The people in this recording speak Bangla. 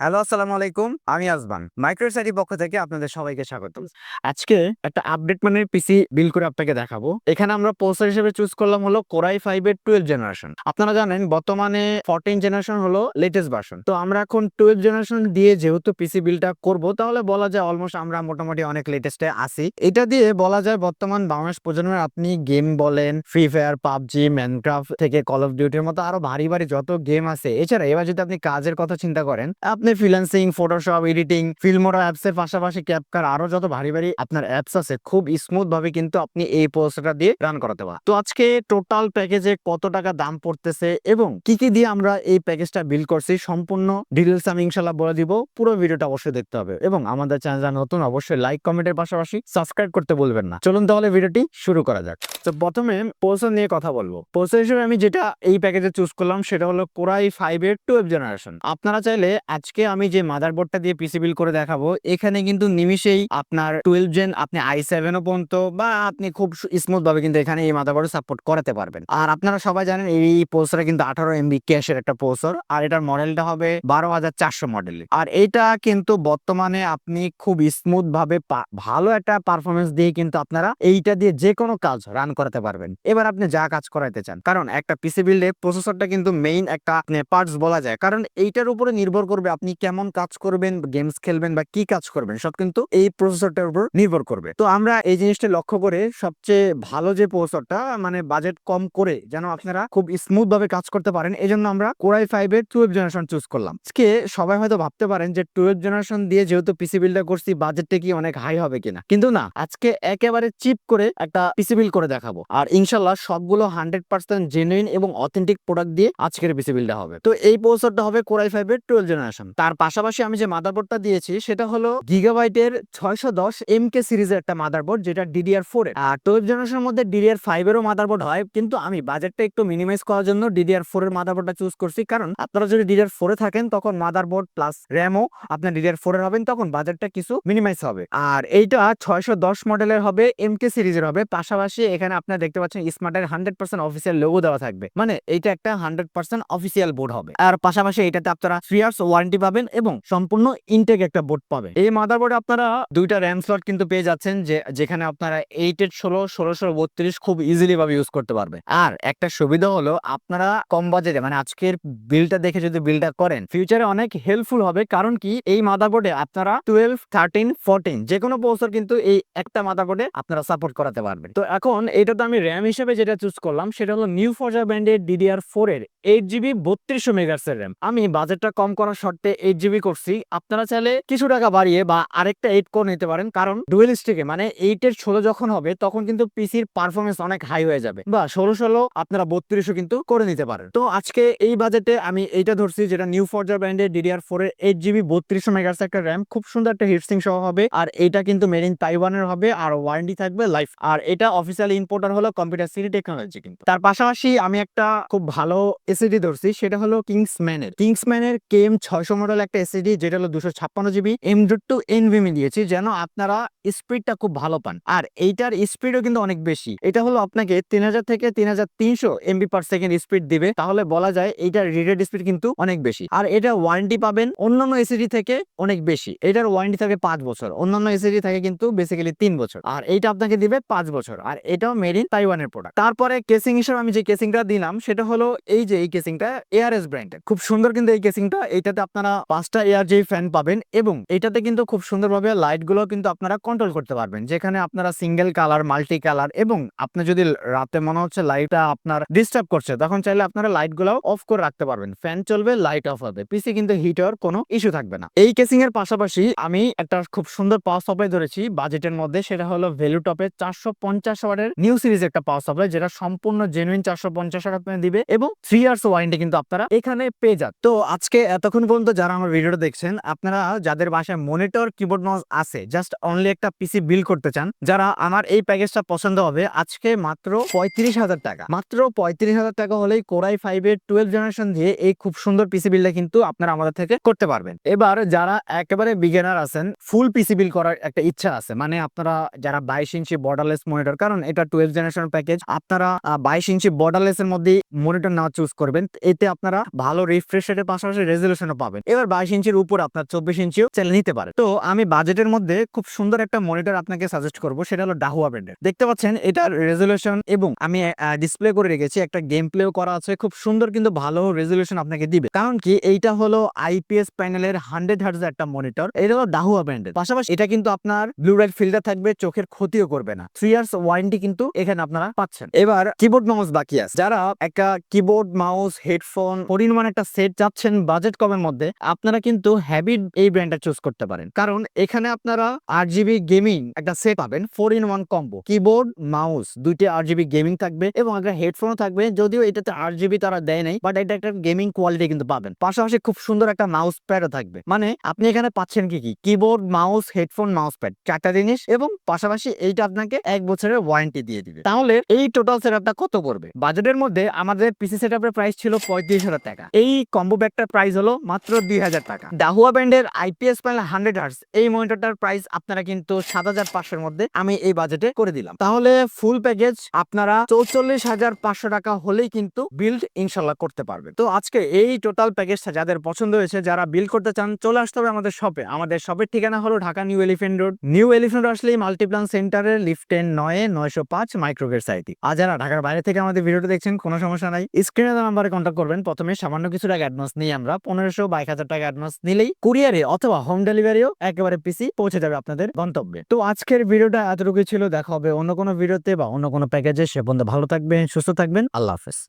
হ্যালো, আসসালামু আলাইকুম। আমি আজমান। মাইক্রোসাইটির পক্ষ থেকে আপনাদের সবাইকে স্বাগতম। আজকে একটা আপডেট মানের পিসি বিল্ড করে আপনাকে দেখাবো। এখানে আমরা প্রসেসর হিসেবে চুজ করলাম হলো Core i5 এর 12 জেনারেশন। আপনারা জানেন বর্তমানে 14 জেনারেশন হলো লেটেস্ট ভার্সন। তো আমরা এখন 12 জেনারেশন দিয়ে যেহেতু পিসি বিল্ডটা করব, তাহলে বলা যায় অলমোস্ট আমরা মোটামুটি অনেক লেটেস্টে আছি। এটা দিয়ে বলা যায় বর্তমান বাংলাদেশ প্রজন্মের আপনি গেম বলেন, ফ্রি ফায়ার, পাবজি, মাইনক্রাফট থেকে কল অফ ডিউটির মতো আরো ভারী ভারী যত গেম আছে। এছাড়া এবার যদি আপনি কাজের কথা চিন্তা করেন, আপনি freelancing, Photoshop, editing, Filmora apps এর পাশাপাশি ক্যাপকার আরো যত ভারী ভারী আপনার অ্যাপস আছে, খুব স্মুথ ভাবে কিন্তু আপনি এই প্রসেসরটা দিয়ে রান করাতে পারেন। তো আজকে টোটাল প্যাকেজে কত টাকা দাম পড়তেছে এবং কি কি দিয়ে আমরা এই প্যাকেজটা বিল্ড করছি সম্পূর্ণ ডিটেইলস আমি ইনশাআল্লাহ বলে দিব। পুরো ভিডিওটা অবশ্যই দেখতে হবে এবং আমাদের চ্যানেল নতুন অবশ্যই লাইক কমেন্টের পাশাপাশি সাবস্ক্রাইব করতে বলবেন না। চলুন তাহলে ভিডিওটি শুরু করা যাক। তো প্রথমে প্রসেসর নিয়ে কথা বলবো। প্রসেসর হিসেবে আমি যেটা এই প্যাকেজে চুজ করলাম সেটা হলো Core i5 এর 12 জেনারেশন। আপনারা চাইলে আজকে আমি যে মাদারবোর্ডটা দিয়ে পিসি বিল্ড করে দেখাবো, এখানে কিন্তু নিমিশেই আপনার 12 জেন আপনি i7 ও পর্যন্ত বা আপনি খুব স্মুথ ভাবে কিন্তু এখানে এই মাদারবোর্ড সাপোর্ট করাতে পারবেন। আর আপনারা সবাই জানেন এই প্রসেসরে কিন্তু 18 MB ক্যাশের একটা প্রসেসর, আর এটার মডেলটা হবে 12400 মডেলের। আর এইটা কিন্তু বর্তমানে আপনি খুব স্মুথ ভাবে ভালো একটা পারফরমেন্স দিয়ে কিন্তু আপনারা এইটা দিয়ে যে কোনো কাজ রান করাতে পারবেন। এবার আপনি যা কাজ করাইতে চান, কারণ একটা পিসি বিল্ডে প্রসেসরটা কিন্তু মেইন একটা পার্টস বলা যায়, কারণ এইটার উপরে নির্ভর করবে আপনি কেমন কাজ করবেন, গেমস খেলবেন বা কি কাজ করবেন, সব কিন্তু এই প্রসেসরটার উপর নির্ভর করবে। তো আমরা এই জিনিসটা লক্ষ্য করে সবচেয়ে ভালো যে প্রসেসরটা, মানে বাজেট কম করে যেন আপনারা খুব স্মুথ ভাবে কাজ করতে পারেন, এই জন্য আমরা Core i5 এর 12 জেনারেশন চুজ করলাম। আজকে সবাই হয়তো ভাবতে পারেন যে 12 জেনারেশন দিয়ে যেহেতু পিসি বিল্ডটা করছি, বাজেটটা কি অনেক হাই হবে কিনা, কিন্তু না, আজকে একেবারে চিপ করে একটা পিসি বিল্ড করে দেখাবো। আর ইনশাল্লাহ সবগুলো 100% জেনুইন এবং অথেন্টিক প্রোডাক্ট দিয়ে আজকের পিসি বিল্ডটা হবে। তো এই প্রসেসরটা হবে Core i5 এর 12 জেনারেশন। তার পাশাপাশি আমি যে মাদারবোর্ডটা দিয়েছি সেটা হলো গিগাবাইটের 610 MK সিরিজের একটা মাদারবোর্ড, যেটা DDR4 এর। আর 12 জেনারেশনের মধ্যে DDR5 এরও মাদারবোর্ড হয়, কিন্তু আমি বাজেটটা একটু মিনিমাইজ করার জন্য DDR4 এর মাদারবোর্ডটা চুজ করছি। কারণ আপনারা যদি DDR4 এ থাকেন, তখন মাদারবোর্ড প্লাস র্যামও আপনার DDR4 এর হবেন, তখন বাজেটটা কিছু মিনিমাইজ হবে। আর এইটা 610 মডেলের হবে, MK সিরিজের হবে। পাশাপাশি এখানে আপনারা দেখতে পাচ্ছেন স্মার্টের 100% অফিসিয়াল লোগো দেওয়া থাকবে, মানে এইটা একটা 100% অফিসিয়াল বোর্ড হবে। আর পাশাপাশি এটাতে আপনারা 3 ইয়ার্স ওয়ারেন্টি পাবেন এবং সম্পূর্ণ ইনটেক একটা বোর্ড পাবেন। এই মাদারবোর্ডে আপনারা দুইটা র্যাম স্লট কিন্তু পেয়ে যাচ্ছেন, যেখানে আপনারা 8 এর 16, 1632 খুব ইজিলি ভাবে ইউজ করতে পারবেন। আর একটা সুবিধা হলো আপনারা কম বাজেটে, মানে আজকের বিলটা দেখে যদি বিলটা করেন, ফিউচারে অনেক হেল্পফুল হবে। কারণ কি, এই মাদারবোর্ডে আপনারা 12, 13, 14 যে কোনো প্রসেসর কিন্তু এই একটা মাদারবোর্ডে আপনারা সাপোর্ট করাতে পারবেন। তো এখন এটা তো আমি র্যাম হিসেবে যেটা চুজ করলাম সেটা হলো নিউ ফরজা ব্র্যান্ডের DDR4 এর 8GB 3200 মেগাহার্টজ এর র্যাম। আমি বাজেটটা কম করার শর্তে 8GB করছি। আপনারা চাইলে কিছু টাকা বাড়িয়ে বা আরেকটা 8 করে নিতে পারেন, কারণ ডুয়েল স্টিকে মানে 8 এর 16 যখন হবে তখন কিন্তু পিসির পারফরমেন্স অনেক হাই হয়ে যাবে, বা 16 আপনারা 3200 কিন্তু করে নিতে পারেন। তো আজকে এই বাজেটে আমি এইটা ধরছি, যেটা নিউ ফরজা ব্র্যান্ডের DDR4 এর 8GB 3200 মেগাহার্টজ একটা র্যাম, খুব সুন্দর একটা হিটসিং সহ হবে। আর এটা কিন্তু মেড ইন তাইওয়ানের হবে, আর ওয়ারেন্টি থাকবে লাইফ। আর এটা অফিসিয়াল ইম্পোর্টার হলো কম্পিউটার সিটি টেকনোলজি। কিন্তু তার পাশাপাশি আমি একটা খুব ভালো এসএসডি ধরছি, সেটা হলো কিংসম্যানের KM600 মডেল একটা এসএসডি, যেটা হলো 256GB M.2 NVMe দিয়েছি, যেন আপনারা স্পিডটা খুব ভালো পান। আর এইটার স্পিডও কিন্তু অনেক বেশি, এটা হলো আপনাকে 3000 থেকে 3300 MB/সেকেন্ড স্পিড দিবে। তাহলে বলা যায় এইটার রিডেড স্পিড কিন্তু অনেক বেশি। আর এটা ওয়ারেন্টি পাবেন অন্যান্য এসএসডি থেকে অনেক বেশি। এটার ওয়ারেন্টি থাকে 5 বছর, অন্যান্য এসএসডি থাকে কিন্তু বেসিক্যালি 3 বছর, আর এইটা আপনাকে দিবে 5 বছর। আর এটাও মেড ইন তাইওয়ানের প্রোডাক্ট। তারপরে কেসিং হিসেবে আমি যে কেসিংটা দিলাম সেটা হলো এই যে এই কেসিংটা ARS ব্র্যান্ডের, খুব সুন্দর কিন্তু এই কেসিংটা। এইটাতে আপনারা 5টা ARJ ফ্যান পাবেন এবং এটাতে কিন্তু খুব সুন্দরভাবে লাইট গুলো কিন্তু আপনারা কন্ট্রোল করতে পারবেন, যেখানে আপনারা সিঙ্গেল কালার, মাল্টি কালার, এবং আপনি যদি রাতে মনে হচ্ছে লাইটটা আপনার ডিস্টার্ব করছে, তখন চাইলে আপনারা লাইট গুলো অফ করে রাখতে পারবেন, ফ্যান চলবে, লাইট অফ হবে, পিসি কিন্তু হিট হওয়ার কোনো ইস্যু থাকবে না। এই কেসিং এর পাশাপাশি আমি একটা খুব সুন্দর পাওয়ার সাপ্লাই ধরেছি বাজেটের মধ্যে, সেটা হলো ভ্যালুটপের 450 ওয়াটের নিউ সিরিজ একটা পাওয়ার সাপ্লাই, যেটা সম্পূর্ণ জেনুইন 450 ওয়াট আপনাদের দিবে এবং 3 ইয়ার্স ওয়ারেন্টি কিন্তু আপনারা এখানে পেয়ে যান। তো আজকে এতক্ষণ পর্যন্ত যারা আমার ভিডিওটা দেখছেন, আপনারা যাদের বাসায় মনিটর, কিবোর্ড, মাউস আছে, জাস্ট অনলি একটা পিসি বিল্ড করতে চান, যারা আমার এই প্যাকেজটা পছন্দ হবে, আজকে মাত্র 35,000 টাকা, মাত্র 35,000 টাকা হলেই Core i5 এর 12 জেনারেশন দিয়ে এই খুব সুন্দর পিসি বিল্ডটা কিন্তু আপনারা আমাদের থেকে করতে পারবেন। এবার যারা একেবারে বিগিনার আছেন, ফুল পিসি বিল্ড করার একটা ইচ্ছা আছে, মানে আপনারা যারা 22 ইঞ্চি বর্ডারলেস মনিটর, কারণ এটা 12 জেনারেশন প্যাকেজ, আপনারা 22 ইঞ্চি বর্ডারলেস এর মধ্যে মনিটর নেওয়া চুজ করবেন, এতে আপনারা ভালো রিফ্রেশ রেটের পাশাপাশি রেজলিউশনও পাবেন। এবার 22 ইঞ্চির উপর আপনার 24 ইঞ্চিও চাইলে নিতে পারে। তো আমি বাজেটের মধ্যে খুব সুন্দর একটা মনিটর আপনাকে সাজেস্ট করব, সেটা হলো ডাহুয়া ব্র্যান্ডের। দেখতে পাচ্ছেন এটার রেজলিউশন এবং আমি ডিসপ্লে করে রেখেছি, একটা গেম প্লেও করা আছে, খুব সুন্দর কিন্তু ভালো রেজলিউশন আপনাকে দিবে। কারণ কি এইটা হলো আইপিএস প্যানেলের 100 হার্টজ একটা মনিটর, এটা হলো ডাহুয়া ব্র্যান্ডের। পাশাপাশি এটা কিন্তু আপনার ব্লু লাইট ফিল্টার থাকবে, চোখের ক্ষতিও করবে না। 3 ইয়ার্স ওয়ারেন্টি কিন্তু এখানে আপনারা পাচ্ছেন। এবার কিবোর্ড মাউস বাকি আছে, যারা একটা কিবোর্ড মাউস হেডফোন পরিমাণ একটা সেট চাচ্ছেন বাজেট কমের মধ্যে, আপনারা কিন্তু হ্যাবিট এই ব্র্যান্ডটা চুজ করতে পারেন। কারণ এখানে আপনারা RGB গেমিং একটা সেট পাবেন, 4-in-1 কম্বো, কিবোর্ড মাউস দুইটি RGB গেমিং থাকবে এবং একটা হেডফোনও থাকবে। যদিও এটাতে RGB তারা দেয় নাই, বাট এটা একটা গেমিং কোয়ালিটি কিন্তু পাবেন। পাশাপাশি খুব সুন্দর একটা মাউস প্যাডও থাকবে। মানে আপনি এখানে পাচ্ছেন কি keyboard mouse headphone mouse pad, চারটা জিনিস, এবং পাশাপাশি এইটা আপনাকে 1 বছরের ওয়ারেন্টি দিয়ে দিবে। তাহলে এই টোটাল সেটআপটা কত পড়বে? বাজেটের মধ্যে আমাদের পিসি সেটআপের প্রাইস ছিল 35,000 টাকা, এই কম্বো ব্যাগটার প্রাইস হলো মাত্র 2,000 টাকা। ডাহুয়া ব্র্যান্ডের আইপিএস প্যানেল 100 হার্টজ এই মনিটরটার প্রাইস আপনারা কিন্তু 7,500 মধ্যে আমি এই বাজেটে করে দিলাম। তাহলে ফুল প্যাকেজ আপনারা 44,500 টাকা হলেই কিন্তু বিল্ড ইনশাল্লাহ করতে পারবেন। তো আজকে এই টোটাল প্যাকেজটা যাদের পছন্দ হয়েছে, যারা বিল্ড করতে চান, চলে আসতে হবে আমাদের শপে। আমাদের শপের ঠিকানা হলো Dhaka new elephant road. New elephant road আসলেই মাল্টিপ্লান সেন্টারের লিফট 9-905 মাইক্রোগের সাইটে। আর যারা ঢাকার বাইরে থেকে আমাদের ভিডিওটা দেখছেন, কোনো সমস্যা নাই, স্ক্রিনে দেওয়া নাম্বারে কন্ট্যাক্ট করবেন। প্রথমে সামান্য কিছু টাকা অ্যাডভান্স নিয়ে আমরা 1500 বা 1000 টাকা অ্যাডভান্স নিলেই কুরিয়ারে অথবা হোম ডেলিভারিও একেবারে পিসি পৌঁছে যাবে আপনাদের গন্তব্যে। তো আজকের ভিডিওটা এতটুকুই ছিল, দেখা হবে অন্য কোনো ভিডিওতে বা অন্য কোনো প্যাকেজে। সে পর্যন্ত ভালো থাকবেন, সুস্থ থাকবেন, আল্লাহ হাফেজ।